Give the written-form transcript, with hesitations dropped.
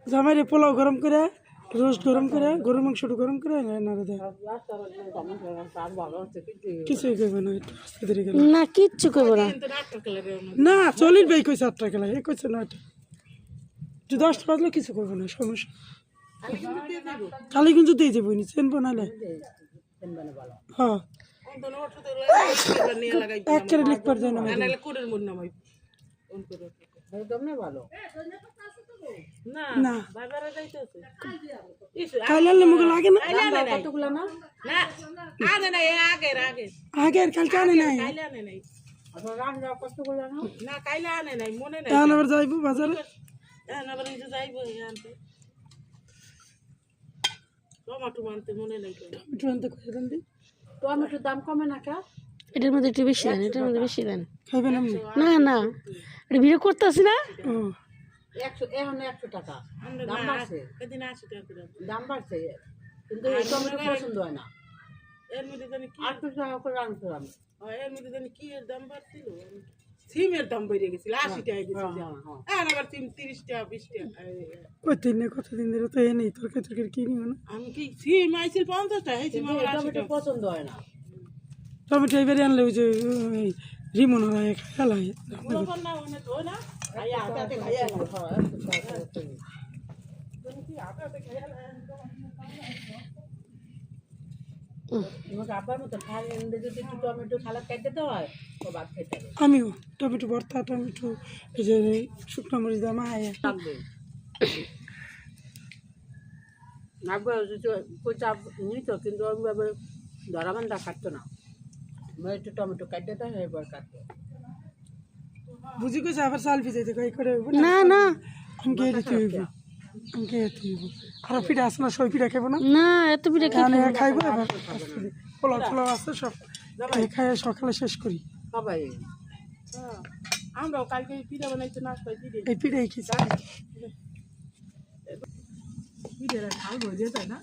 জামাইরে পোলাও গরম করে রোস্ট গরম করে গরুর মাংসটা গরম করে নাড়া দেয় কিছুই করবে না না কিচ্ছু করবো না না চলির ভাই কইছে 8টা খেলা এ কইছে 9টা যদি 10টা বাজলো কিছু করবো না সমস্যা কালি কিন্তু দিয়ে যাবো নি চেন বানালে হ্যাঁ এক করে লিখবার যায় না না কাইলে মুখে লাগে না আগের কালকে আনে নাই আবার যাইবো বাজারে টমেটো আনতে টমেটোর দাম কমে না কা এটার মধ্যে একটু বেশি দেন এটার মধ্যে বেশি দেন খাইবেন না না এটা ভিডিও করতেছি না এখন 100 টাকা দাম বাড়ছে দাম বাড়ছে কিন্তু এই টমেটো পছন্দ হয় না এর মধ্যে জানি কি 800 টাকা করে আনছিলাম এর মধ্যে জানি কি এর দাম বাড়ছিল সিমের দাম বেড়ে গেছিল 80 টাকা গেছিল আর আবার সিম 30 টাকা 20 টাকা কতদিন ধরে তো নেই তরকারি কিনি না আমি কি সিম আইছিল 50 টাকা এই সিম আমার টমেটো পছন্দ হয় না টমেটো এবারে আনলে ওই যে রিমন হয় খেলায় আমিও টমেটো ভর্তা টমেটো এই যে শুকনো মরিচ দাম কিন্তু ধরা বান্ধা কাটতো না একটু টমেটো কাটতে তো এবার কাটতো বুঝি কইছে আবার চাল ভিজাইতে কই করে না না আমি কে দিতে হইব আর পিঠা আছে না সই পিঠা খাবো না না এত পিঠা খাইবো এবার পোলাও আছে সব খাই সকালে শেষ করি সবাই আমরাও কালকে পিঠা বানাইতে নাস্তা এই পিঠাই খেয়েছি পিঠাটা খাওয়া হয়ে যায় না